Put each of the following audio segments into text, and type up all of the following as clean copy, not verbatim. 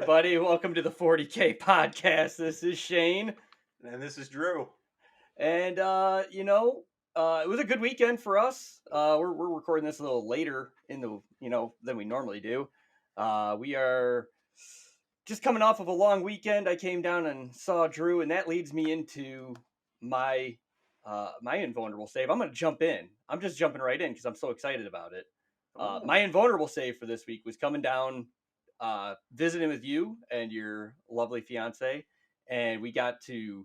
everybody. Welcome to the 40K podcast. This is Shane. And this is Drew. And, it was a good weekend for us. We're recording this a little later than we normally do. We are just coming off of a long weekend. I came down and saw Drew, and that leads me into my invulnerable save. I'm going to jump in. I'm just jumping right in because I'm so excited about it. My invulnerable save for this week was coming down, visiting with you and your lovely fiance, and we got to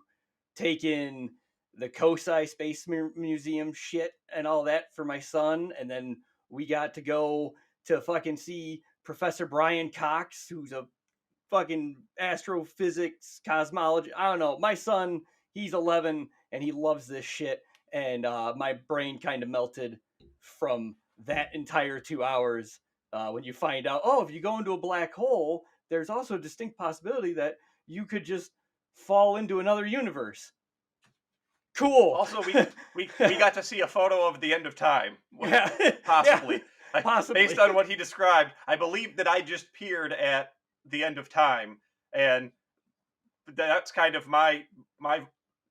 take in the Kosai Space Museum shit and all that for my son, and then we got to go to fucking see Professor Brian Cox, who's a fucking astrophysics, cosmology. I don't know. My son, he's 11 and he loves this shit, and my brain kind of melted from that entire 2 hours. When you find out, if you go into a black hole, there's also a distinct possibility that you could just fall into another universe. Cool. Also, we got to see a photo of the end of time. Yeah. Possibly. Yeah, possibly. Based on what he described, I believe that I just peered at the end of time, and that's kind of my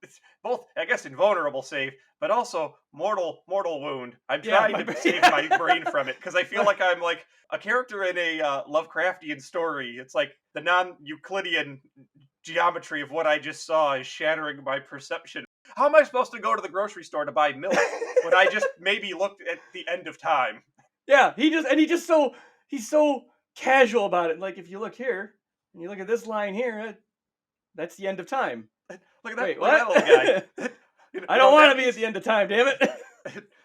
it's both, I guess, invulnerable save, but also mortal wound. I'm trying to save my brain from it because I feel like I'm like a character in a Lovecraftian story. It's like the non-Euclidean geometry of what I just saw is shattering my perception. How am I supposed to go to the grocery store to buy milk when I just maybe looked at the end of time? Yeah, he's so casual about it. Like, if you look here and you look at this line here, that's the end of time. Look at that! Wait, look at what? that little guy. I don't want to be at the end of time, damn it.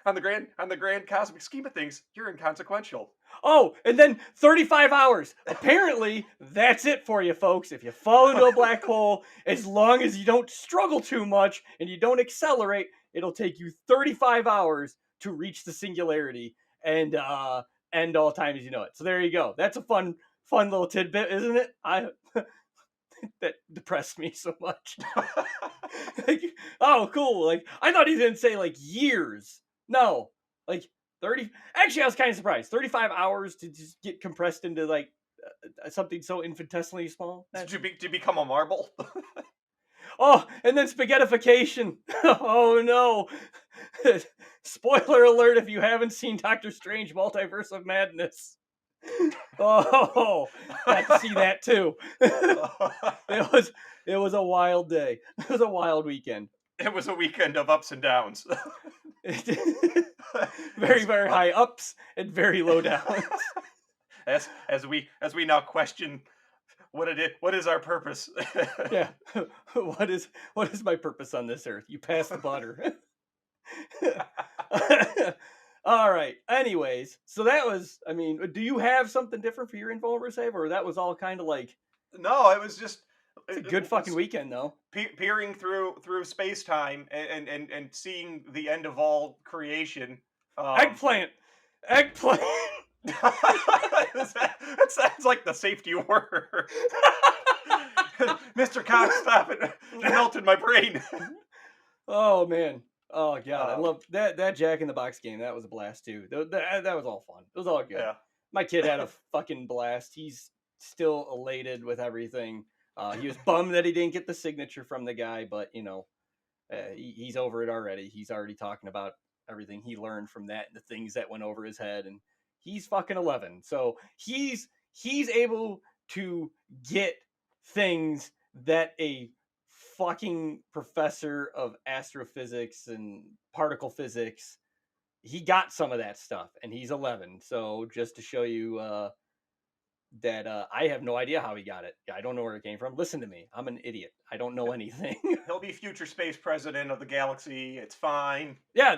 on the grand cosmic scheme of things, you're inconsequential. Oh, and then 35 hours. Apparently, that's it for you, folks. If you fall into a black hole, as long as you don't struggle too much and you don't accelerate, it'll take you 35 hours to reach the singularity and end all time as you know it. So there you go. That's a fun little tidbit, isn't it? That depressed me so much. Like, oh, cool. Like, I thought he didn't say like years. No, like 30. Actually, I was kind of surprised. 35 hours to just get compressed into like something so infinitesimally small. To become a marble. Oh, and then spaghettification. Oh no. Spoiler alert if you haven't seen Doctor Strange Multiverse of Madness. Oh, got to see that too. It was a wild day. It was a wild weekend. It was a weekend of ups and downs. Very, very high ups and very low downs. As we now question what is our purpose? Yeah. What is my purpose on this earth? You pass the butter. All right. Anyways, so that was, do you have something different for your invulnerable save, or that was all kind of like... No, it was just... It's a good fucking weekend, though. Peering through space-time and seeing the end of all creation. Eggplant! That sounds like the safety word. Mr. Cox, stop it. You melted my brain. Oh, man. Oh, God. I love that Jack in the Box game. That was a blast, too. That was all fun. It was all good. Yeah. My kid had a fucking blast. He's still elated with everything. He was bummed that he didn't get the signature from the guy, but, he's over it already. He's already talking about everything he learned from that and the things that went over his head, and he's fucking 11. So he's able to get things that a fucking professor of astrophysics and particle physics, he got some of that stuff, and he's 11. So just to show you that I have no idea how he got it. I don't know where it came from. Listen to me. I'm an idiot. I don't know anything. He'll be future space president of the galaxy. It's fine. Yeah,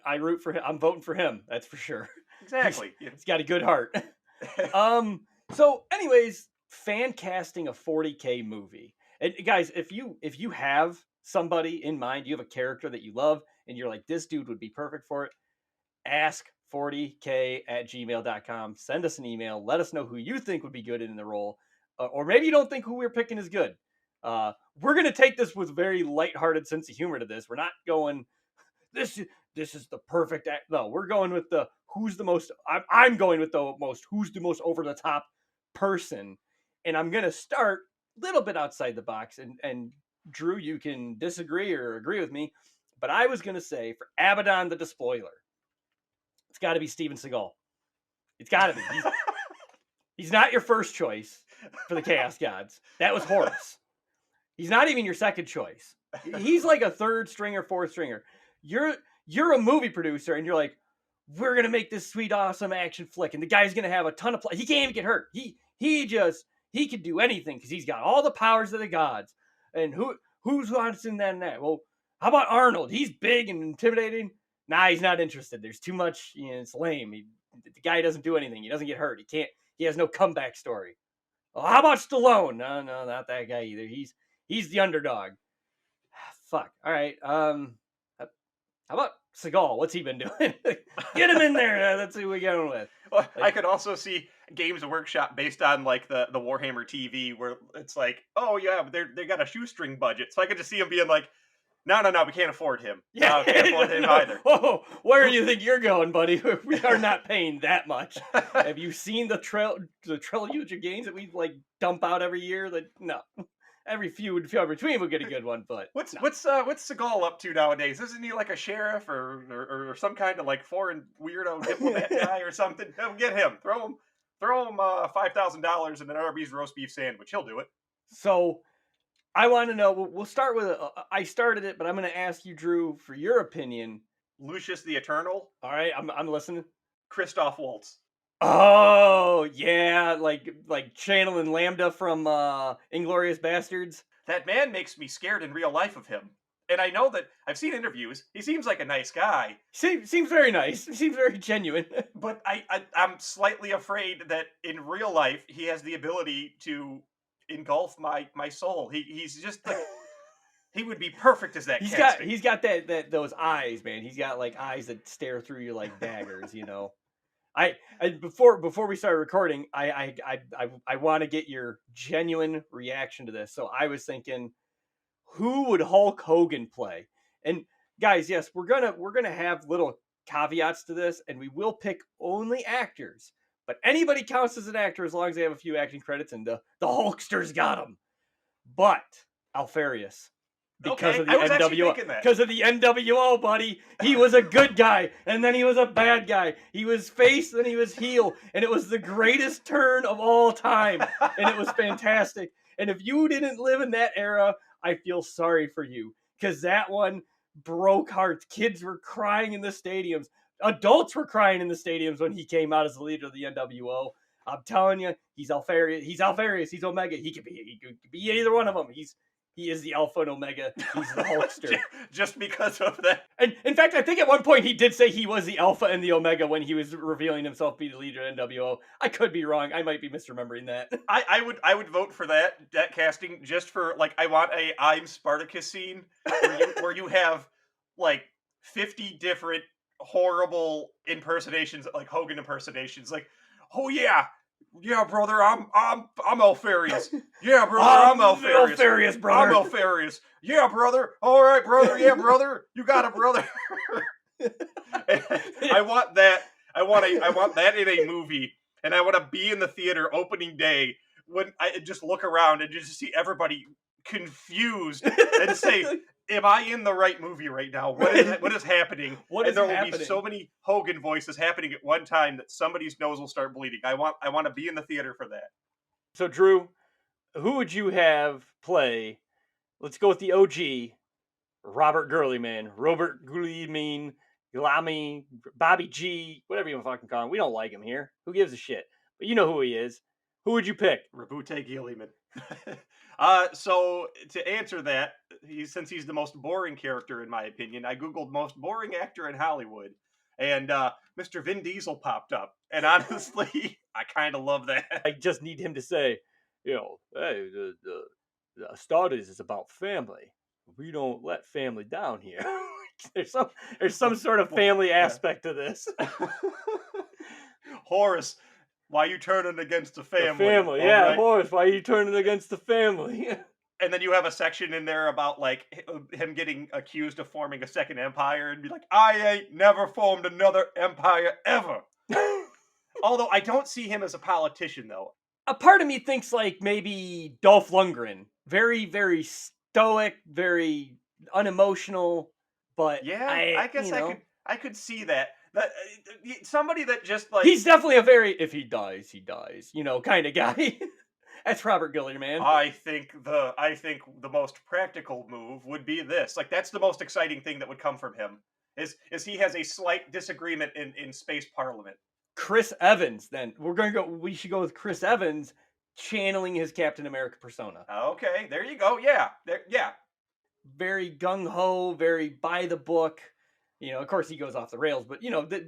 I root for him. I'm voting for him. That's for sure. Exactly. He's got a good heart. So anyways, fan casting a 40K movie. And guys, if you have somebody in mind, you have a character that you love, and you're like, this dude would be perfect for it, ask 40k@gmail.com. Send us an email. Let us know who you think would be good in the role. Or maybe you don't think who we're picking is good. We're going to take this with very lighthearted sense of humor to this. We're not going, this is the perfect act. No, we're going with the who's the most, I'm going with the most, who's the most over the top person And I'm going to start a little bit outside the box. And Drew, you can disagree or agree with me. But I was going to say for Abaddon the Despoiler, it's got to be Steven Seagal. It's got to be. He's not your first choice for the Chaos Gods. That was Horus. He's not even your second choice. He's like a third stringer, fourth stringer. You're a movie producer, and you're like, we're gonna make this sweet, awesome action flick, and the guy's gonna have a ton of play. He can't even get hurt. He can do anything because he's got all the powers of the gods. And who's wants in that? Well, how about Arnold? He's big and intimidating. Nah, he's not interested. There's too much. It's lame. The guy doesn't do anything. He doesn't get hurt. He can't. He has no comeback story. Well, how about Stallone? No, not that guy either. He's the underdog. Fuck. All right. How about Seagal? What's he been doing? Get him in there. That's who we're going with. Well, I could also see Games Workshop based on like the Warhammer TV, where it's like, oh yeah, but they got a shoestring budget, so I could just see him being like, no, we can't afford him. Yeah, no, can't afford him either. Oh, where do you think you're going, buddy? We are not paying that much. Have you seen the trilogy of games that we like dump out every year? That no. Every few between we'll get a good one, but what's Seagal up to nowadays? Isn't he like a sheriff or some kind of like foreign weirdo diplomat guy or something? No, get him. Throw him $5,000 in an Arby's roast beef sandwich. He'll do it. So I want to know. We'll start with. I started it, but I'm going to ask you, Drew, for your opinion. Lucius the Eternal. All right, I'm listening. Christoph Waltz. Oh yeah, like channeling Lambda from Inglourious Bastards. That man makes me scared in real life of him. And I know that I've seen interviews. He seems like a nice guy. Seems very nice. Seems very genuine. But I'm slightly afraid that in real life he has the ability to engulf my soul. He's just like he would be perfect as that. He's got that those eyes, man. He's got like eyes that stare through you like daggers. I before we started recording, I want to get your genuine reaction to this. So I was thinking, who would Hulk Hogan play? And guys, yes, we're gonna have little caveats to this, and we will pick only actors. But anybody counts as an actor as long as they have a few acting credits, and the Hulksters got them. But Alfarius. Because of the NWO. Because of the NWO, buddy. He was a good guy, and then he was a bad guy. He was face, then he was heel, and it was the greatest turn of all time, and it was fantastic. And if you didn't live in that era, I feel sorry for you, because that one broke hearts. Kids were crying in the stadiums. Adults were crying in the stadiums when he came out as the leader of the NWO. I'm telling you, he's Alfarius. He's Omega. He could be either one of them. He is the Alpha and Omega. He's the Hulkster. Just because of that. And in fact, I think at one point he did say he was the Alpha and the Omega when he was revealing himself to be the leader of NWO. I could be wrong. I might be misremembering that. I would vote for that casting just for like I want a I'm Spartacus scene where you have like 50 different horrible impersonations, like Hogan impersonations, like, oh yeah, brother, I'm Alfarius. Yeah, brother, I'm Alfarius. Alfarius, brother. I'm Alfarius. Yeah, brother. All right, brother. Yeah, brother. You got it, brother. I want that. I want that in a movie, and I want to be in the theater opening day when I just look around and just see everybody confused and say, am I in the right movie right now? What is happening? And there will be so many Hogan voices happening at one time that somebody's nose will start bleeding. I want to be in the theater for that. So Drew, who would you have play? Let's go with the OG, Robert Gurley, man. Robert Gurley, Glami, Bobby G, whatever you want to fucking call him. We don't like him here. Who gives a shit? But you know who he is. Who would you pick? Rabute Gilliman. So to answer that, since he's the most boring character in my opinion, I googled most boring actor in Hollywood, and Mr. Vin Diesel popped up. And honestly, I kind of love that. I just need him to say, hey, the Astartes is about family. We don't let family down here. There's some sort of family aspect to this. Horus, why you turning against the family? The family, yeah, right? Horus, why you turning against the family? And then you have a section in there about like him getting accused of forming a second empire, and be like, I ain't never formed another empire ever. Although I don't see him as a politician, though. a part of me thinks like maybe Dolph Lundgren, very very stoic, very unemotional, but Yeah, I guess I could see that. Somebody that just like he's definitely a very if he dies, kind of guy. That's Robert Gilliam, man. I think the most practical move would be this. Like that's the most exciting thing that would come from him. Is he has a slight disagreement in space parliament. Chris Evans, then we should go with Chris Evans channeling his Captain America persona. Okay, there you go. Yeah. Yeah. Very gung ho, very by the book. Of course he goes off the rails, but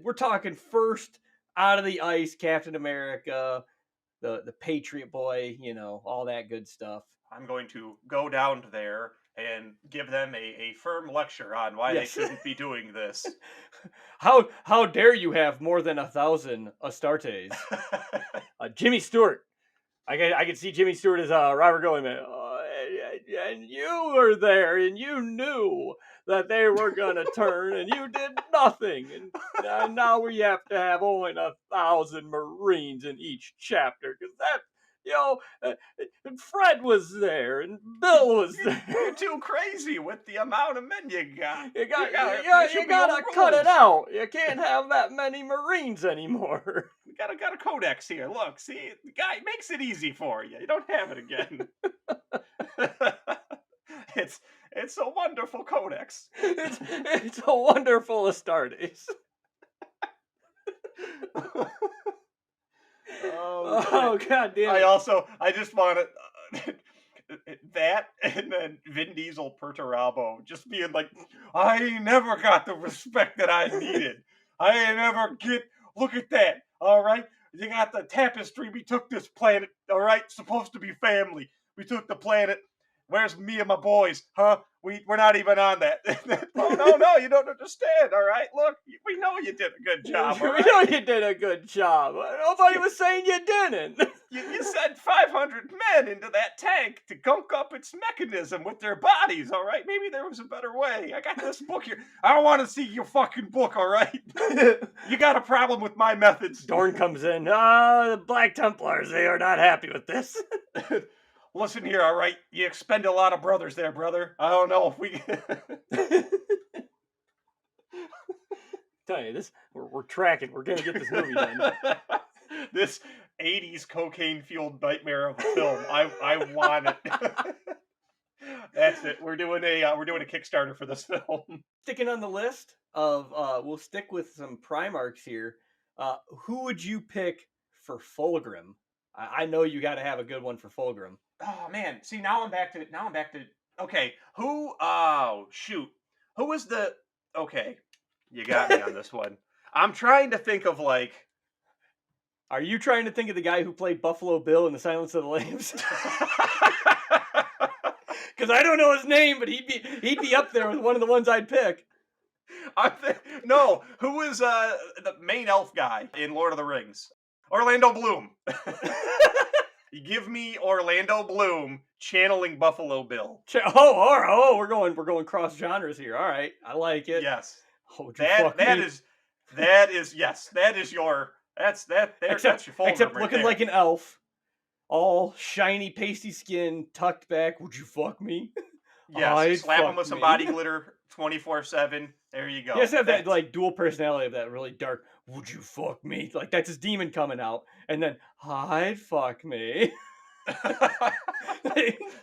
we're talking first out of the ice Captain America, the Patriot boy, all that good stuff. I'm going to go down there and give them a firm lecture on why they Yes. shouldn't be doing this. How dare you have more than 1,000 Astartes? Jimmy Stewart. I can see Jimmy Stewart as Robert Goldman. And you were there, and you knew that they were gonna turn, and you did nothing. And now we have to have only 1,000 Marines in each chapter because that, Fred was there, and Bill was there. You're too crazy with the amount of men you got. You gotta cut it out. You can't have that many Marines anymore. We got a codex here. Look, see, the guy makes it easy for you. You don't have it again. It's a wonderful codex. It's a wonderful Astartes. Oh god damn it. I just want to that and then Vin Diesel Perturabo just being like, I never got the respect that I needed. I never get. Look at that. All right, you got the tapestry. We took this planet. All right, supposed to be family. We took the planet. Where's me and my boys? Huh? We're not even on that. Oh no, you don't understand. All right, look, we know you did a good job. We know you did a good job. Nobody was saying you didn't. You sent 500 men into that tank to gunk up its mechanism with their bodies. All right, maybe there was a better way. I got this book here. I don't want to see your fucking book. All right, you got a problem with my methods. Dorn comes in. The Black Templars. They are not happy with this. Listen here, all right? You expend a lot of brothers there, brother. I don't know if we... Tell you, we're tracking. We're going to get this movie done. This 80s cocaine-fueled nightmare of a film. I want it. That's it. We're doing a Kickstarter for this film. Sticking on the list of, we'll stick with some Primarchs here. Who would you pick for Fulgrim? I know you got to have a good one for Fulgrim. Oh man, see now I'm back to okay. Who? Oh shoot. Who was the? Okay, you got me on this one. I'm trying to think of like. Are you trying to think of the guy who played Buffalo Bill in The Silence of the Lambs? Because I don't know his name, but he'd be up there with one of the ones I'd pick. No, who was the main elf guy in Lord of the Rings? Orlando Bloom. Give me Orlando Bloom channeling Buffalo Bill. We're going cross genres here. All right, I like it. Yes, That is yes, that's your Fulgrim except right looking there. like an elf, all shiny, pasty skin, tucked back. Would you fuck me? Yes, slap him with some body glitter 24/7. There you go. He has to have that like dual personality of that really dark. Would you fuck me? Like that's his demon coming out, and then I'd fuck me.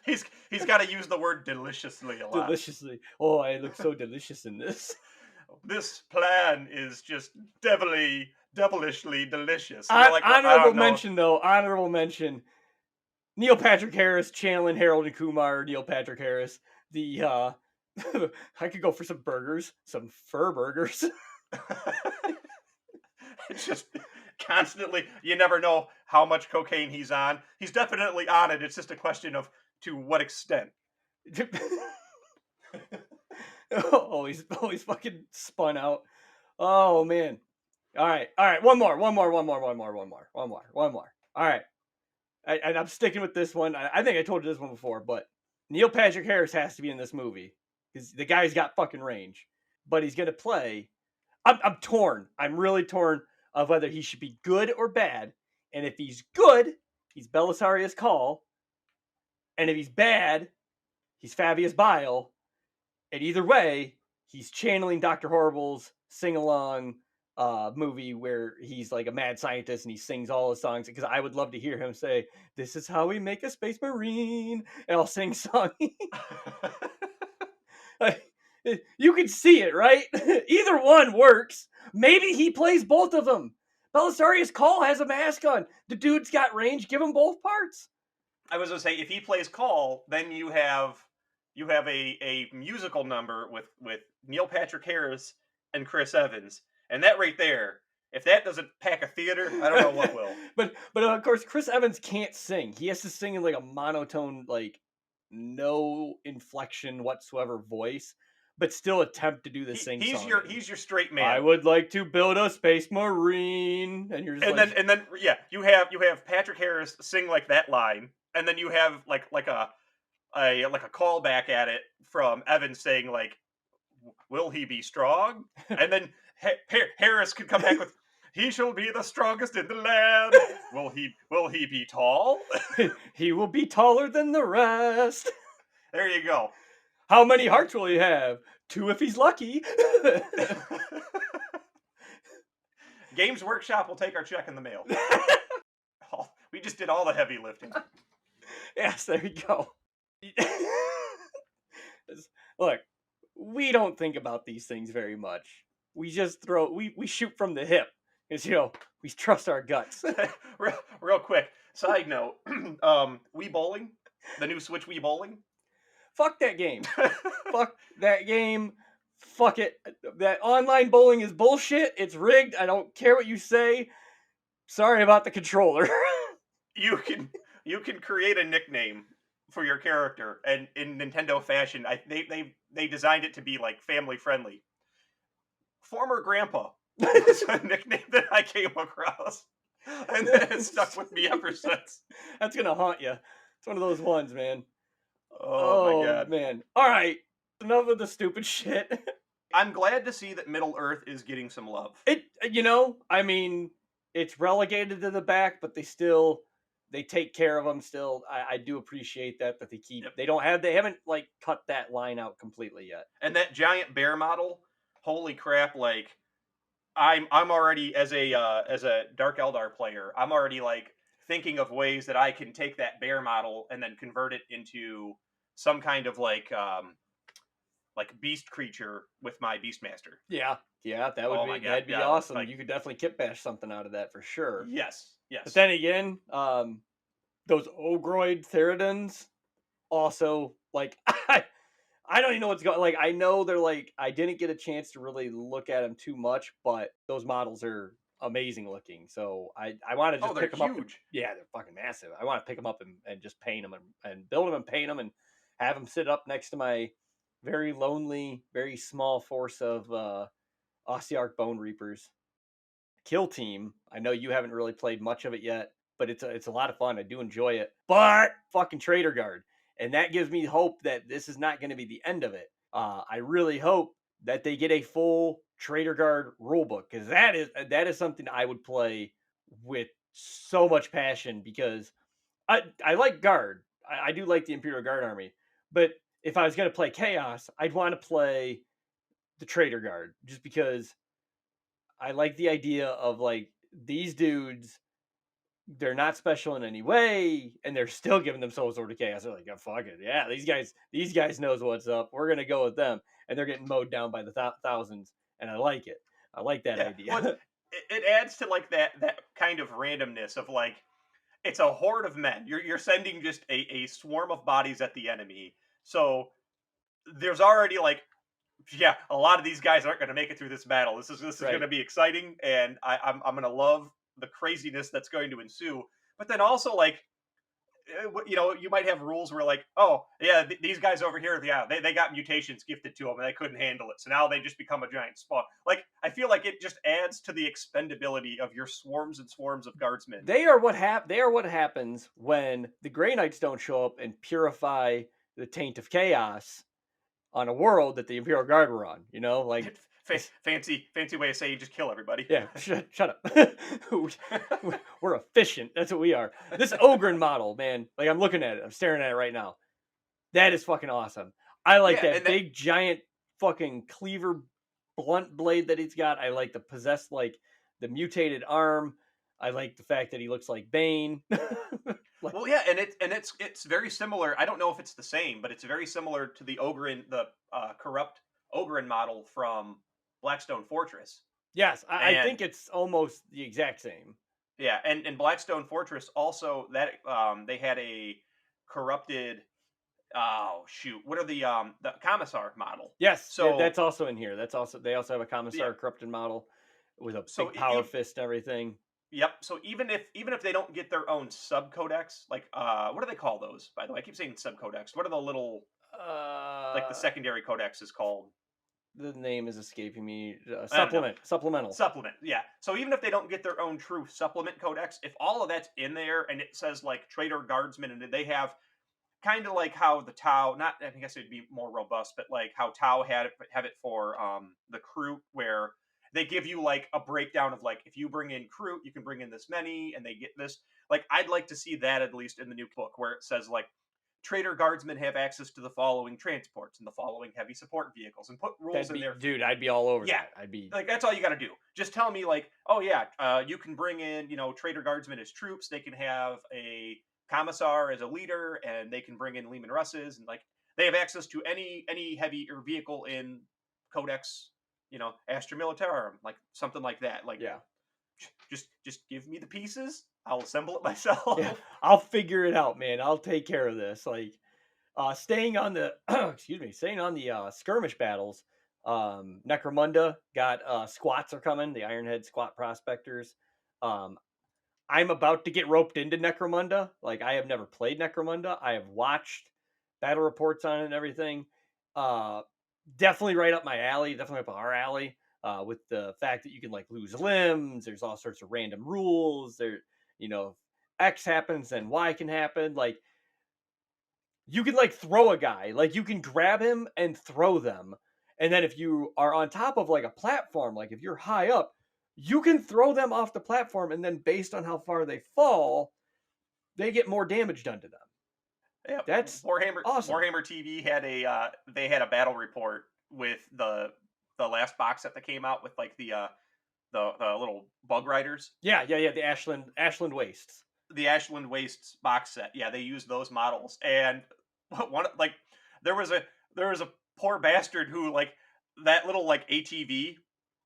he's got to use the word deliciously a lot. Deliciously. Oh, I look so delicious in this. This plan is just devilishly delicious. Honorable mention though. Honorable mention. Neil Patrick Harris channeling Harold and Kumar. Neil Patrick Harris. I could go for some burgers, some fur burgers. It's just constantly, you never know how much cocaine he's on. He's definitely on it. It's just a question of to what extent. He's fucking spun out. Oh man. All right. One more. All right. And I'm sticking with this one. I think I told you this one before, but Neil Patrick Harris has to be in this movie because the guy's got fucking range. But he's gonna play. I'm torn. I'm really torn of whether he should be good or bad. And if he's good, he's Belisarius Caul, and if he's bad, he's Fabius Bile. And either way, he's channeling Dr. Horrible's sing-along movie where he's like a mad scientist and he sings all his songs. Because I would love to hear him say, "This is how we make a space marine," and I'll sing song. You can see it, right? Either one works. Maybe he plays both of them. Belisarius Caul has a mask on. The dude's got range. Give him both parts. I was gonna say, if he plays Call, then you have a musical number with Neil Patrick Harris and Chris Evans, and that right there, if that doesn't pack a theater, I don't know what will. but of course, Chris Evans can't sing. He has to sing in like a monotone, like no inflection whatsoever voice, but still attempt to do the sing He's song. he's your straight man. I would like to build a space marine, and you're just and then yeah, you have Patrick Harris sing like that line, and then you have like a callback at it from Evans saying like, "Will he be strong?" And then Harris could come back with, "He shall be the strongest in the land. Will he be tall?" He will be taller than the rest. There you go. How many hearts will he have? 2 if he's lucky. Games Workshop will take our check in the mail. We just did all the heavy lifting. Yes, there you go. Look, we don't think about these things very much. We just we shoot from the hip. Because, we trust our guts. real quick, side note, Wii Bowling, the new Switch Wii Bowling. Fuck that game. Fuck that game. Fuck it. That online bowling is bullshit. It's rigged. I don't care what you say. Sorry about the controller. You can create a nickname for your character, and in Nintendo fashion, they designed it to be like family friendly. Former Grandpa is a nickname that I came across, and that has stuck with me ever since. That's gonna haunt you. It's one of those ones, man. Oh my god, man. All right, enough of the stupid shit. I'm glad to see that Middle Earth is getting some love. I mean, it's relegated to the back, but they take care of them still. I do appreciate that they keep. Yep. They haven't like cut that line out completely yet. And that giant bear model, holy crap! Like, I'm already as a Dark Eldar player, I'm already like thinking of ways that I can take that bear model and then convert it into some kind of like beast creature with my Beastmaster. Yeah, that'd be awesome. Like, you could definitely kit bash something out of that for sure. Yes. But then again, those Ogroid Theridans also, like, I don't even know what's going. Like, I know they're like, I didn't get a chance to really look at them too much, but those models are amazing looking. So I want to just pick them up. Yeah, they're fucking massive. I want to pick them up and just paint them and build them and paint them and have them sit up next to my very lonely, very small force of Ossiarch Bone Reapers. Kill Team. I know you haven't really played much of it yet, but it's a lot of fun. I do enjoy it. But fucking Trader Guard. And that gives me hope that this is not going to be the end of it. I really hope that they get a full Trader Guard rulebook, because that is something I would play with so much passion, because I like Guard. I do like the Imperial Guard army. But if I was going to play Chaos, I'd want to play the Trader Guard, just because I like the idea of like these dudes, they're not special in any way, and they're still giving themselves over to chaos. They're like, oh, fuck it, yeah, these guys knows what's up. We're gonna go with them, and they're getting mowed down by the thousands, and I like it. I like that idea. Well, it adds to like that kind of randomness of like, it's a horde of men. You're sending just a swarm of bodies at the enemy. So there's already like, yeah, a lot of these guys aren't going to make it through this battle. This is right. Going to be exciting, and I'm going to love the craziness that's going to ensue. But then also, like, you might have rules where like, oh yeah, these guys over here, yeah, they got mutations gifted to them and they couldn't handle it, so now they just become a giant spawn. Like, I feel like it just adds to the expendability of your swarms and swarms of guardsmen. They are what happens when the Grey Knights don't show up and purify the taint of chaos on a world that the Imperial Guard were on. Like, Fancy way of saying just kill everybody. Yeah, shut up. We're efficient. That's what we are. This Ogren model, man. Like I'm looking at it. I'm staring at it right now. That is fucking awesome. I like Yeah, that and that big giant fucking cleaver blunt blade that he's got. I like the possessed like the mutated arm. I like the fact that he looks like Bane. Like well, yeah, and it's very similar. I don't know if it's the same, but it's very similar to the Ogren, the corrupt Ogren model from Blackstone Fortress. yes, I And think it's almost the exact same. yeah, and Blackstone Fortress also that they had a corrupted oh shoot, what are the Commissar model. Yes, So that's also in here. That's also they also have a yeah, commissar corrupted model with a so big power fist and everything. yep. So even if they don't get their own subcodex, like what do they call those? By the way, I keep saying subcodex. What are the little like the Uh, secondary codex is called? the name is escaping me. I don't know. Supplemental. Supplement, yeah. So even if they don't get their own true supplement codex, if all of that's in there and it says like Trader Guardsman and they have kind of like how the Tau, not I guess it'd be more robust, but like how Tau had it have it for the crew where they give you like a breakdown of like if you bring in crew, you can bring in this many and they get this. Like I'd like to see that at least in the new book where it says like Trader Guardsmen have access to the following transports and the following heavy support vehicles and put rules That'd in be, there. dude. I'd be all over Yeah, that. I'd be. like that's all you got to do. Just tell me like, oh yeah, you can bring in Trader Guardsmen as troops. They can have a commissar as a leader, and they can bring in Lehman Russes, and like they have access to any heavy or vehicle in Codex, Astra Militarum, like something like that. Like Yeah, just give me the pieces. I'll assemble it myself. yeah. I'll figure it out, man. I'll take care of this. Like, staying on the excuse me, staying on the skirmish battles. Necromunda got squats are coming. The Ironhead squat prospectors. Um, I'm about to get roped into Necromunda. Like I have never played Necromunda. I have watched battle reports on it and everything. Uh, Definitely right up my alley. Definitely up our alley. With the fact that you can like lose limbs. There's all sorts of random rules. There, you know, X happens, then Y can happen. Like you can like throw a guy. Like you can grab him and throw them. And then if you are on top of like a platform, like if you're high up, you can throw them off the platform, and then based on how far they fall, they get more damage done to them. Yeah, That's awesome. Warhammer TV had they had a battle report with the last box set that came out with like the little bug riders, Yeah. The Ashland Wastes. the Ashland Wastes box set. Yeah, they used those models, and one like there was a there was a poor bastard who like that little like ATV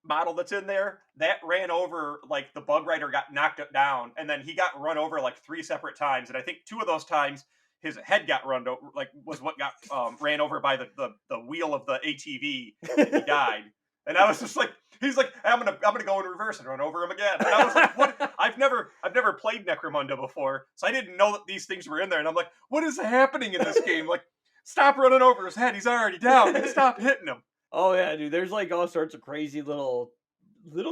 model that's in there that ran over like the bug rider got knocked down, and then he got run over like three separate times, and I think two of those times his head got run over, like was what got ran over by the wheel of the ATV, and he died. And I was just like, he's like, I'm gonna go in reverse and run over him again. And I was like, what? I've never played Necromunda before, so I didn't know that these things were in there. And I'm like, what is happening in this game? Like, stop running over his head. He's already down. Stop hitting him. Oh yeah, dude. There's like all sorts of crazy little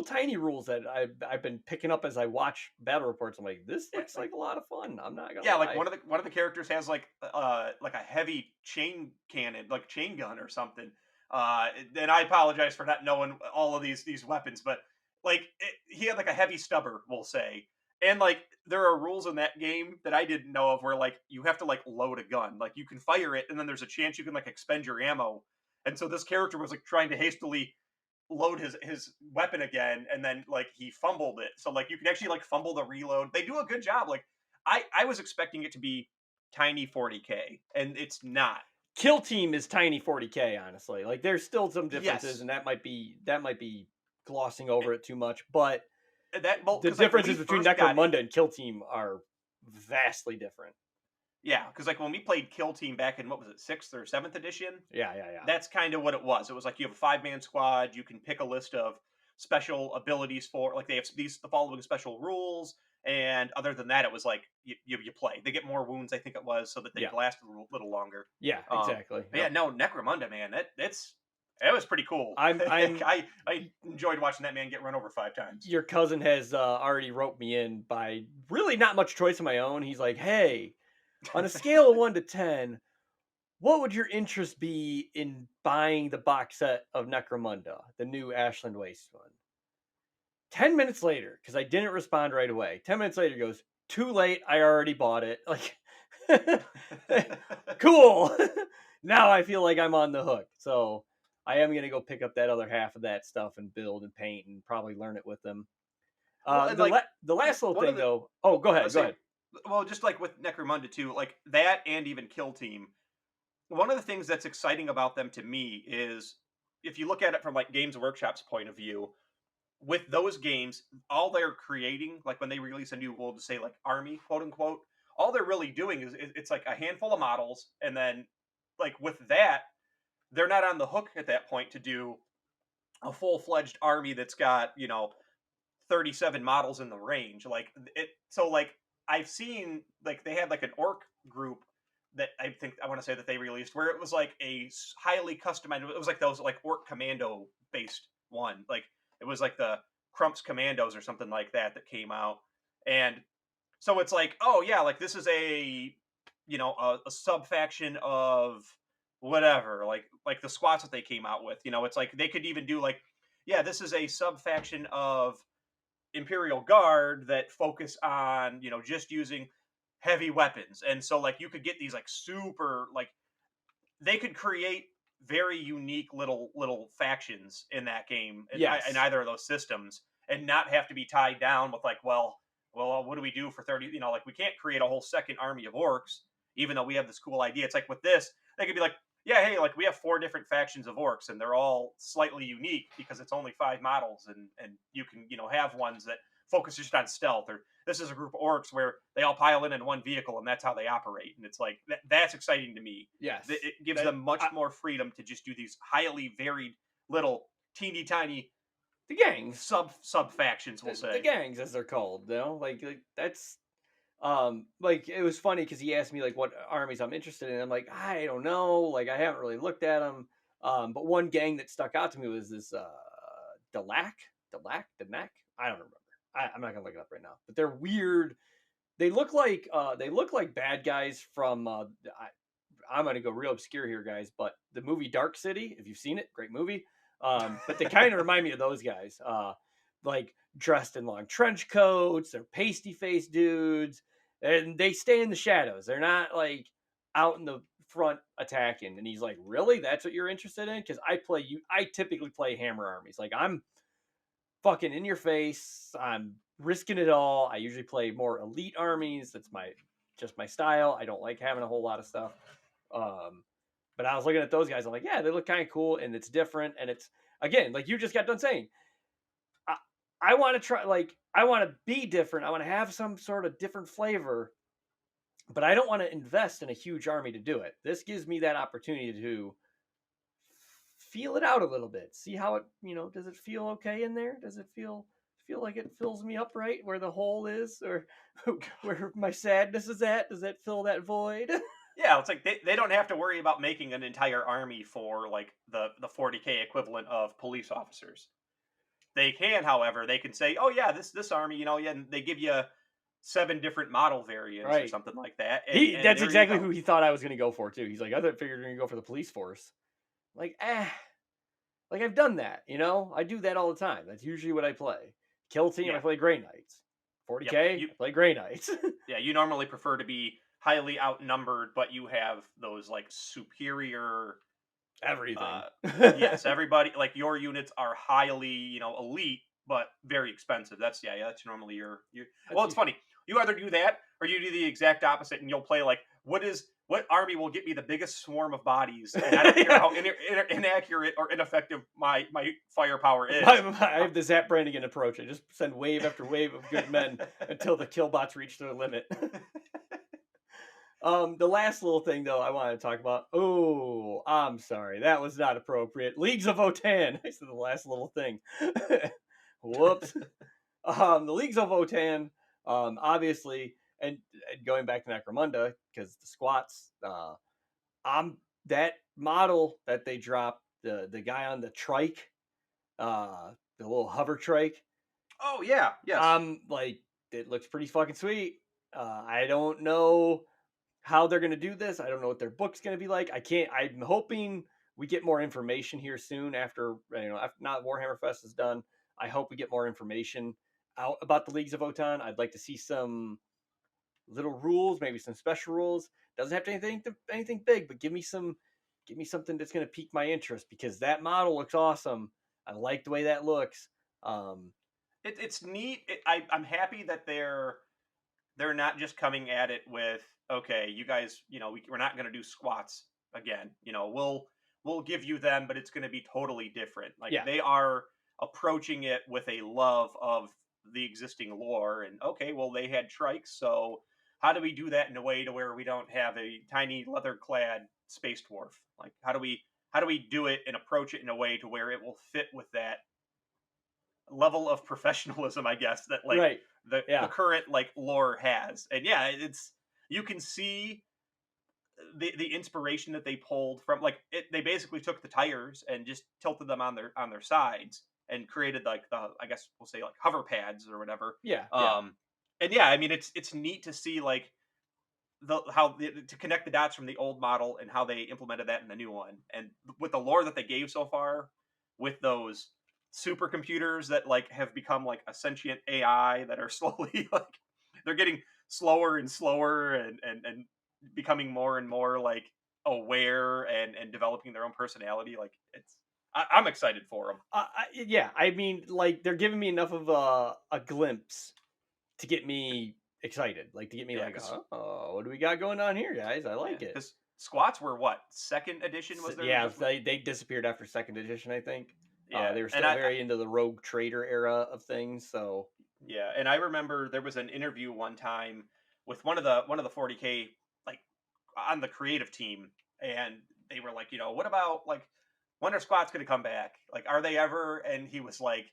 tiny rules that I've been picking up as I watch battle reports. I'm like, this Yeah, looks like a lot of fun. I'm not gonna yeah, like lie. one of the characters has like a heavy chain cannon, like chain gun or something. And I apologize for not knowing all of these weapons, but like he had like a heavy stubber, we'll say, and like there are rules in that game that I didn't know of where like you have to like load a gun, like you can fire it, and then there's a chance you can like expend your ammo. And so this character was like trying to hastily load his weapon again, and then like he fumbled it. So like you can actually like fumble the reload. They do a good job. Like I was expecting it to be tiny 40k, and it's not. Kill Team is tiny 40k. Honestly, like there's still some differences, Yes, and that might be glossing over it too much. But that well the because like when we differences between first got Necromunda and Kill Team are vastly different. yeah, because like when we played Kill Team back in what was it, sixth or seventh edition, Yeah. that's kind of what it was. It was like you have a 5-man squad. You can pick a list of special abilities for like they have the following special rules, and other than that, it was like you play. They get more wounds, I think it was, so that they Yeah. last a little longer. Yeah, exactly. But yeah, Yep. no, Necromunda, man, that was pretty cool. I'm I enjoyed watching that man get run over 5 times. Your cousin has already roped me in by really not much choice of my own. He's like, "Hey, on a scale of 1 to 10, what would your interest be in buying the box set of Necromunda, the new Ashland Waste one? 10 minutes later, because I didn't respond right away. 10 minutes later, he goes, too late. I already bought it. Like, cool. Now I feel like I'm on the hook. So I am going to go pick up that other half of that stuff and build and paint and probably learn it with them. Well, and like The last little one of thing, the though. Oh, go I ahead. Go say, ahead. well, just like with Necromunda too, like that and even Kill Team. One of the things that's exciting about them to me is if you look at it from like Games Workshop's point of view, with those games, all they're creating, like when they release a new, we'll just say like army, quote unquote, all they're really doing is it's like a handful of models, and then like with that, they're not on the hook at that point to do a full fledged army that's got 37 models in the range. Like it, so like I've seen like they had like an orc group that I want to say that they released where it was like a highly customized. It was like those like orc commando based one. Like it was like the Crumps Commandos or something like that that came out, and so it's like, oh yeah, like this is a sub faction of whatever, like the squats that they came out with. It's like they could even do like, yeah, this is a sub faction of Imperial Guard that focus on just using heavy weapons, and so like you could get these like super like they could create very unique little factions in that game in Yes. either of those systems, and not have to be tied down with like, well, what do we do for 30? Like we can't create a whole second army of orcs, even though we have this cool idea. It's like with this, they could be like, yeah, hey, like we have 4 different factions of orcs, and they're all slightly unique because it's only 5 models, and you can have ones that focus just on stealth, or this is a group of orcs where they all pile in one vehicle, and that's how they operate. And it's like that's exciting to me. Yes. It gives That them much I, more freedom to just do these highly varied little teeny tiny the gangs. sub factions, we'll The say. gangs, as they're called. Like that's like it was funny because he asked me like what armies I'm interested in. I'm like, I don't know, like I haven't really looked at them. But one gang that stuck out to me was this Delac, Delac. I don't remember. I'm not gonna look it up right now. But they're weird. They look like bad guys from I'm gonna go real obscure here, guys, but the movie Dark City, if you've seen it, great movie. But they kind of remind me of those guys. Like dressed in long trench coats, they're pasty faced dudes, and they stay in the shadows. They're not like out in the front attacking. And he's like, really? That's what you're interested in? Because I typically play hammer armies. Like I'm fucking in your face. I'm risking it all. I usually play more elite armies. That's my style. I don't like having a whole lot of stuff. Um, but I was looking at those guys. I'm like, yeah, they look kind of cool, and it's different. And it's again, like you just got done saying, I, I want to try. Like, I want to be different. I want to have some sort of different flavor, but I don't want to invest in a huge army to do it. This gives me that opportunity to feel it out a little bit. See how it. Does it feel okay in there? Does it feel like it fills me up right where the hole is, or where my sadness is at? Does that fill that void? Yeah, it's like they don't have to worry about making an entire army for like the 40K equivalent of police officers. They can, however, they can say, oh yeah, this army, yeah, and they give you 7 different model variants or Right. something like that, He and that's there you exactly go. who he thought I was gonna go for too. He's like, figured you're gonna go for the police force. Like, like I've done that. I do that all the time. That's usually what I play. Kill team, I Yeah, play Grey Knights. yep. 40K, I play Grey Knights. Yeah, you normally prefer to be highly outnumbered, but you have those like superior. Everything. Uh, yes, everybody like your units are highly elite, but very expensive. That's normally your. Well, That's it's funny. You either do that or you do the exact opposite, and you'll play like what army will get me the biggest swarm of bodies, and I don't care yeah. how inaccurate or ineffective my firepower is. I have the Zap Brannigan approach. I just send wave after wave of good men until the killbots reach their limit. The last little thing though I want to talk about. Oh, I'm sorry, that was not appropriate. Leagues of Votan. I said the last little thing. Whoops. The Leagues of Votan, obviously, and going back to Necromunda because the squats. I'm that model that they dropped. The guy on the trike, the little hover trike. Oh yeah, yes. I'm like, it looks pretty fucking sweet. I don't know how they're gonna do this. I don't know what their book's gonna be like. I can't. I'm hoping we get more information here soon after after not Warhammer Fest is done. I hope we get more information out about the Leagues of Votan. I'd like to see some little rules, maybe some special rules. Doesn't have to anything big, but give me something that's going to pique my interest because that model looks awesome. I like the way that looks. Um, It's neat. I'm happy that they're not just coming at it with, okay, you guys, we're not going to do squats again. We'll give you them, but it's going to be totally different. Like yeah, they are approaching it with a love of the existing lore. And okay, well, they had trikes, so how do we do that in a way to where we don't have a tiny leather clad space dwarf? Like how do we do it and approach it in a way to where it will fit with that level of professionalism, I guess, that like right. the Yeah, current like lore has. And yeah, it's you can see the inspiration that they pulled from like they basically took the tires and just tilted them on their sides and created like the, I guess we'll say, like hover pads or whatever. yeah, yeah, um and yeah, I mean, it's neat to see like to connect the dots from the old model and how they implemented that in the new one, and with the lore that they gave so far, with those supercomputers that like have become like a sentient AI that are slowly like they're getting slower and slower, and becoming more and more like aware and developing their own personality. Like I'm excited for them. yeah. I mean, like they're giving me enough of a glimpse to get me excited, like to get me Yeah, like, because oh, what do we got going on here, guys? I yeah, like it. because squats were what, second edition was their Yeah, they disappeared after second edition, I think. yeah. They were And still very into the rogue trader era of things. So Yeah, and I remember there was an interview one time with one of the 40K, like on the creative team, and they were like, what about like when are squats going to come back? Like, are they ever? And he was like,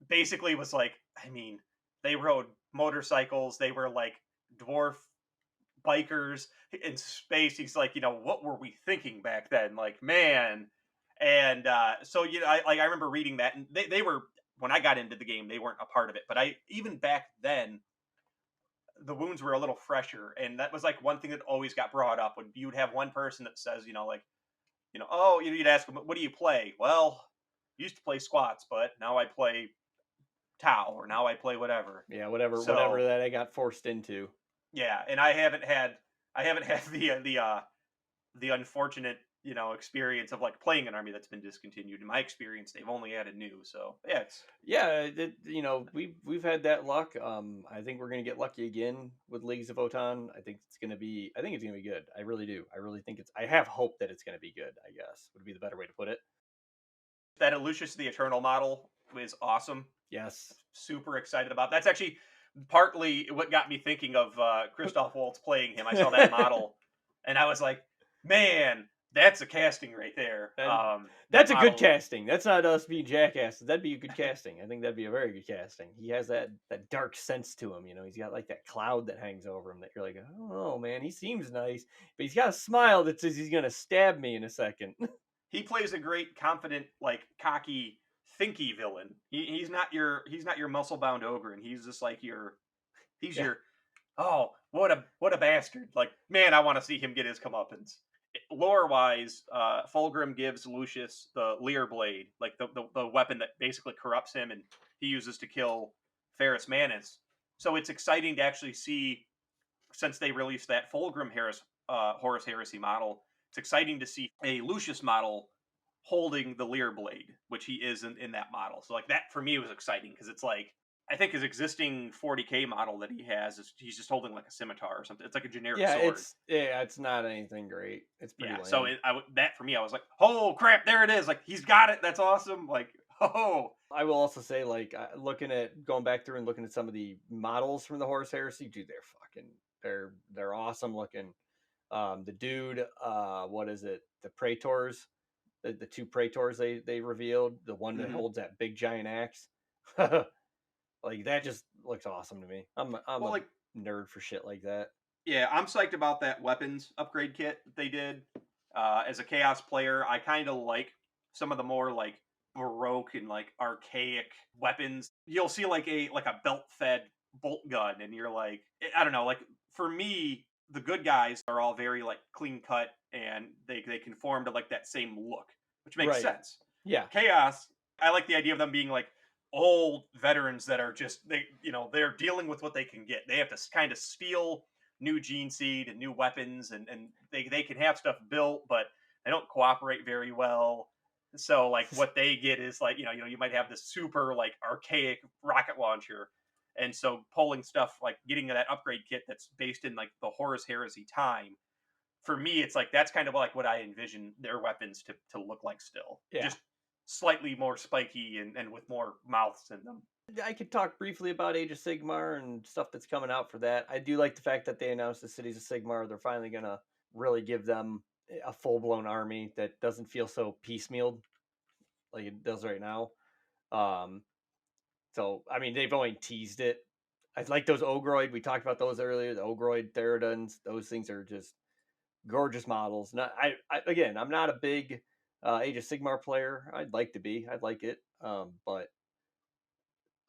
basically was like, I mean, they rode motorcycles, they were like dwarf bikers in space. He's like, what were we thinking back then? Like, man. And so I remember reading that, and they were, when I got into the game, they weren't a part of it. But I, even back then, the wounds were a little fresher, and that was like one thing that always got brought up when you'd have one person that says, like, oh, you'd ask them, what do you play? Well, used to play squats, but now I play Tau, or now I play whatever. yeah, whatever So that I got forced into. yeah, and I haven't had the unfortunate, experience of like playing an army that's been discontinued. In my experience, they've only added new. So yeah, it's Yeah, we've had that luck. I think we're gonna get lucky again with Leagues of Votan. I think it's gonna be good. I really do. I really think it's. I have hope that it's gonna be good. I guess would be the better way to put it. that Lucius the Eternal model is awesome. Yes. Super excited about. That's actually partly what got me thinking of Christoph Waltz playing him. I saw that model, and I was like, man, that's a casting right there. That That that's a good model, casting. That's not us being jackasses. That'd be a good casting. I think that'd be a very good casting. He has that dark sense to him. He's got like that cloud that hangs over him that you're like, oh man, he seems nice, but he's got a smile that says he's gonna stab me in a second. he plays a great, confident, like cocky, thinky villain. He's not your muscle bound ogre, and he's just like he's Yeah, your, oh, what a bastard. Like, man, I want to see him get his comeuppance. Lore wise, Fulgrim gives Lucius the Lear Blade, like the weapon that basically corrupts him, and he uses to kill Ferrus Manus. So it's exciting to actually see, since they released that Fulgrim Horus Heresy model, it's exciting to see a Lucius model holding the Lear Blade, which he is in that model. So like that for me was exciting, because it's like, I think his existing 40K model that he has is he's just holding like a scimitar or something. It's like a generic sword. it's not anything great. It's pretty Yeah. So lame. that for me, I was like, oh crap, there it is. Like, he's got it. That's awesome. Like, oh I will also say, like, looking at going back through and looking at some of the models from the Horus Heresy, dude, they're awesome looking. The dude, what is it? The Praetors, the two Praetors they revealed, the one that hmm holds that big giant axe, like that just looks awesome to me. I'm well, a like, nerd for shit like that. yeah, I'm psyched about that weapons upgrade kit that they did. As a chaos player, I kind of like some of the more like baroque and like archaic weapons. You'll see like a belt fed bolt gun, and you're like, I don't know, like for me, the good guys are all very like clean cut, and they conform to like that same look, which makes Right. sense. Yeah. Chaos, I like the idea of them being like old veterans that are just they're dealing with what they can get. They have to kind of steal new gene seed and new weapons, and they can have stuff built, but they don't cooperate very well. So like what they get is like you might have this super like archaic rocket launcher, and so pulling stuff like getting that upgrade kit that's based in like the Horus Heresy time. For me, it's like that's kind of like what I envision their weapons to look like still. Yeah. Just slightly more spiky and with more mouths in them. I could talk briefly about Age of Sigmar and stuff that's coming out for that. I do like the fact that they announced the Cities of Sigmar. They're finally gonna really give them a full blown army that doesn't feel so piecemealed like it does right now. Um, so I mean, they've only teased it. I like those Ogroid. We talked about those earlier. The Ogroid Theridons. Those things are just gorgeous models. Not, again, I'm not a big Age of Sigmar player. I'd like to be. I'd like it. But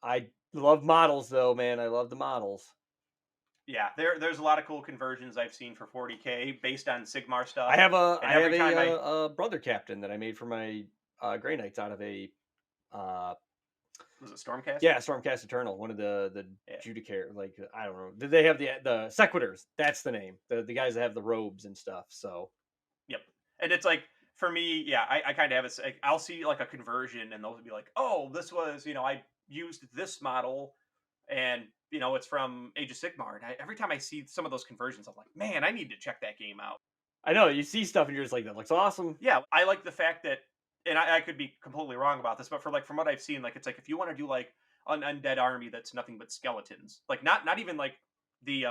I love models, though, man. I love the models. Yeah, there's a lot of cool conversions I've seen for 40K based on Sigmar I stuff. have a And I have every time I a brother captain that I made for my Grey Knights out of a uh was it Stormcast? yeah, Stormcast Eternal, one of the Yeah. Judicaire, like I don't know. Did they have the Sequitors? That's the name. The guys that have the robes and stuff. So Yep. And it's like for me, yeah, I kind of have I'll see like a conversion, and those would be like, oh, this was I used this model, and it's from Age of Sigmar. And every time I see some of those conversions, I'm like, man, I need to check that game out. I know you see stuff and you're just like, that looks awesome. Yeah, I like the fact that, and I could be completely wrong about this, but from what I've seen, like it's like if you want to do like an undead army that's nothing but skeletons, like not even like the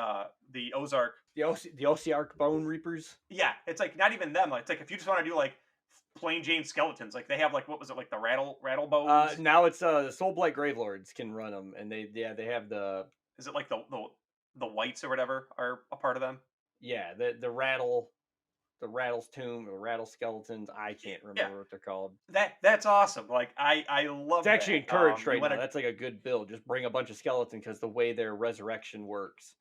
Ozark. The Osiarch Bone Reapers. Yeah, it's like not even them. Like it's like if you just want to do like plain Jane skeletons, like they have like what was it like the rattle bones? Now it's the Soulblight Gravelords can run them, and they have Is it like the whites or whatever are a part of them? the rattle the Rattle's Tomb or Rattle Skeletons. I can't Yeah, remember what they're called. that's awesome. Like I It's love actually that. encouraged You right want now. to That's like a good build. Just bring a bunch of skeletons because the way their resurrection works,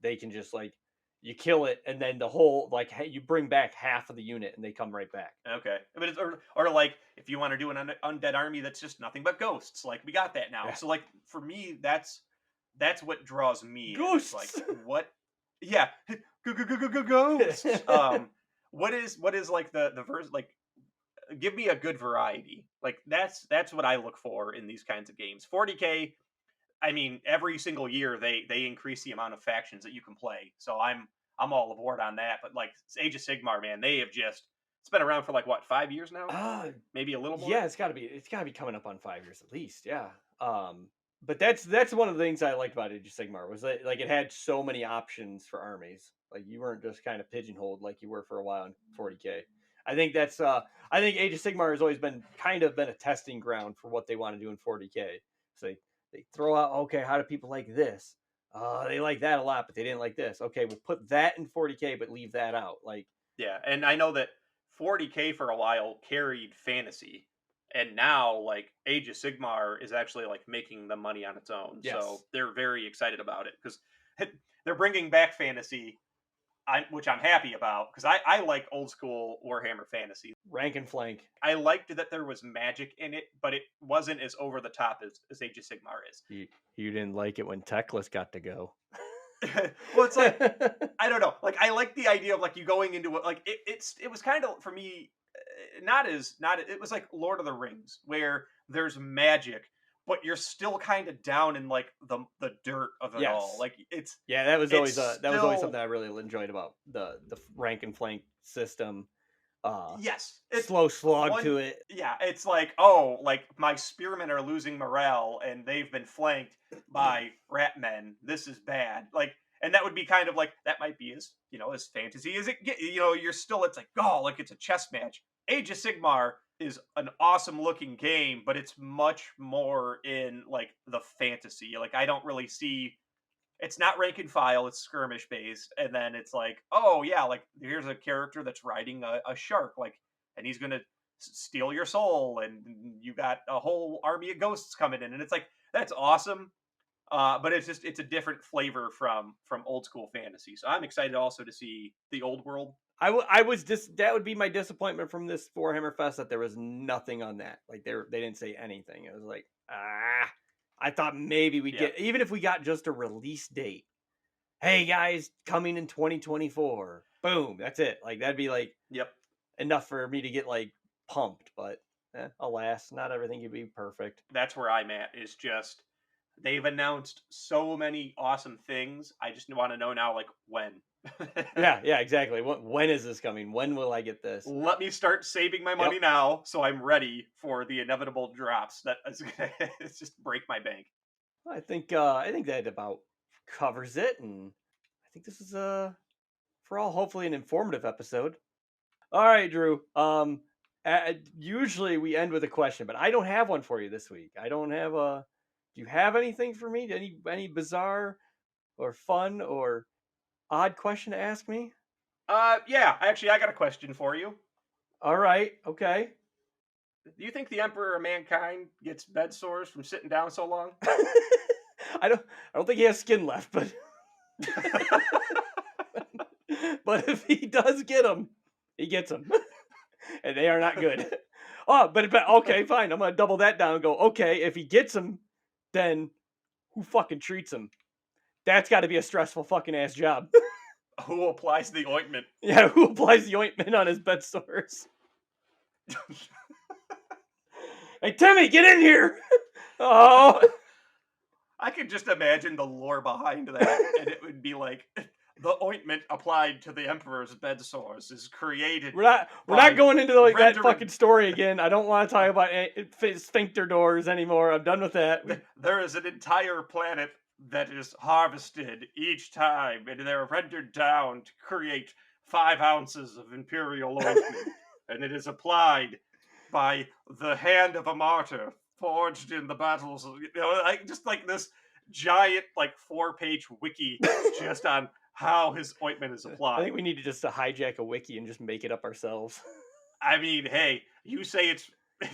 they can just like you kill it and then the whole like you bring back half of the unit and they come right back. okay, but it's or like if you want to do an undead army that's just nothing but ghosts, like we got that now. Yeah. So like for me, that's what draws me in. It's like Ghosts. what, yeah, ghosts. What is like the verse like? Give me a good variety. Like that's what I look for in these kinds of games. 40K. I mean, every single year they increase the amount of factions that you can play. So I'm all aboard on that. But like Age of Sigmar, man, they have just it's been around for like what 5 years now, uh maybe a little more. yeah, it's gotta be coming up on 5 years at least. Yeah. But that's one of the things I liked about Age of Sigmar was that like it had so many options for armies. Like you weren't just kind of pigeonholed like you were for a while in 40K. I think that's I think Age of Sigmar has always been a testing ground for what they want to do in 40K. So they throw out, okay, how do people like this? They like that a lot, but they didn't like this. Okay, we'll put that in 40K, but leave that out. Like, Yeah, and I know that 40K for a while carried fantasy, and now like Age of Sigmar is actually like making the money on its own. So yes, they're very excited about it because they're bringing back fantasy, which I'm happy about because I like old school Warhammer fantasy. rank and flank. I liked that there was magic in it, but it wasn't as over the top as Age of Sigmar is. You didn't like it when Teclis got to go. Well, it's like I don't know. Like I like the idea of like you going into it. Like it was kind of for me not it was like Lord of the Rings where there's magic, but you're still kind of down in like the dirt of it all. Yes. Like Yeah, that was it's always still something I really enjoyed about the rank and flank system. yes. It's Slow slog one to it. yeah, it's like, oh, like my spearmen are losing morale and they've been flanked by rat men. This is bad. Like and that would be kind of like that might be as fantasy as it get. You're still it's like, oh, like it's a chess match. Age of Sigmar is an awesome looking game, but it's much more in like the fantasy. Like I don't really see it's not rank and file, it's skirmish based, and then it's like, oh yeah, like here's a character that's riding a shark, like, and he's gonna steal your soul, and you got a whole army of ghosts coming in, and it's like that's awesome. But it's a different flavor from old school fantasy. So I'm excited also to see the old world. I was just that would be my disappointment from this Warhammer Fest that there was nothing on that. Like they didn't say anything. It was like I thought maybe we'd Yeah. get even if we got just a release date. Hey guys, coming in 2024. Boom, that's it. Like that'd be like Yep. enough for me to get like pumped. But alas, not everything can be perfect. That's where I'm at. Is just they've announced so many awesome things. I just want to know now, like when. Yeah, exactly. When is this coming? When will I get this? Let me start saving my money Yep. now, so I'm ready for the inevitable drops. That is gonna it's just break my bank. I think that about covers it, and I think this is for all hopefully an informative episode. All right, Drew. Usually we end with a question, but I don't have one for you this week. I don't have a. Do you have anything for me? Any bizarre or fun or odd question to ask me? Yeah, actually, I got a question for you. All right. Okay. Do you think the Emperor of Mankind gets bed sores from sitting down so long? I don't think he has skin left, but but if he does get them, he gets them, and they are not good. Oh, but okay, fine. I'm gonna double that down and go. Okay, if he gets them, then who fucking treats him? That's got to be a stressful fucking ass job. Who applies the ointment? Yeah, who applies the ointment on his bed sores? Hey, Timmy, get in here! Oh, I could just imagine the lore behind that, and it would be like the ointment applied to the Emperor's bed sores is created we're not by going into like that rendering. fucking story again. I don't want to talk about sphincter doors anymore. I'm done with that. There is an entire planet that is harvested each time, and they're rendered down to create 5 ounces of imperial ointment, and it is applied by the hand of a martyr forged in the battles. Like just like this giant, like 4-page wiki just on how his ointment is I applied. think we need to just hijack a wiki and just make it up ourselves. I mean, hey, you say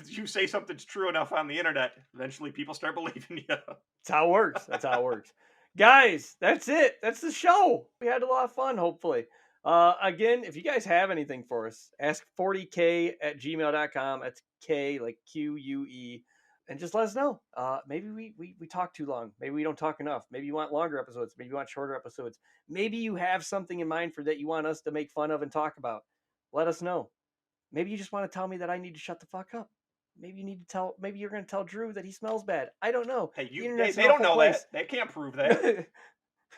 you say something's true enough on the internet, eventually people start believing you. That's how it works. That's how it works. Guys, that's it. That's the show. We had a lot of fun, hopefully. Again, if you guys have anything for us, ask40k@gmail.com. That's K like QUE. And just let us know. Maybe we talk too long. Maybe we don't talk enough. Maybe you want longer episodes. Maybe you want shorter episodes. Maybe you have something in mind for that you want us to make fun of and talk about. Let us know. Maybe you just want to tell me that I need to shut the fuck up. Maybe you need to tell. Maybe you're going to tell Drew that he smells bad. I don't know. Hey, The they internet's an don't awful know place. that. They can't prove that.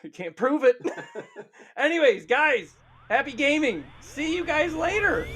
You can't prove it. Anyways, guys, happy gaming. See you guys later.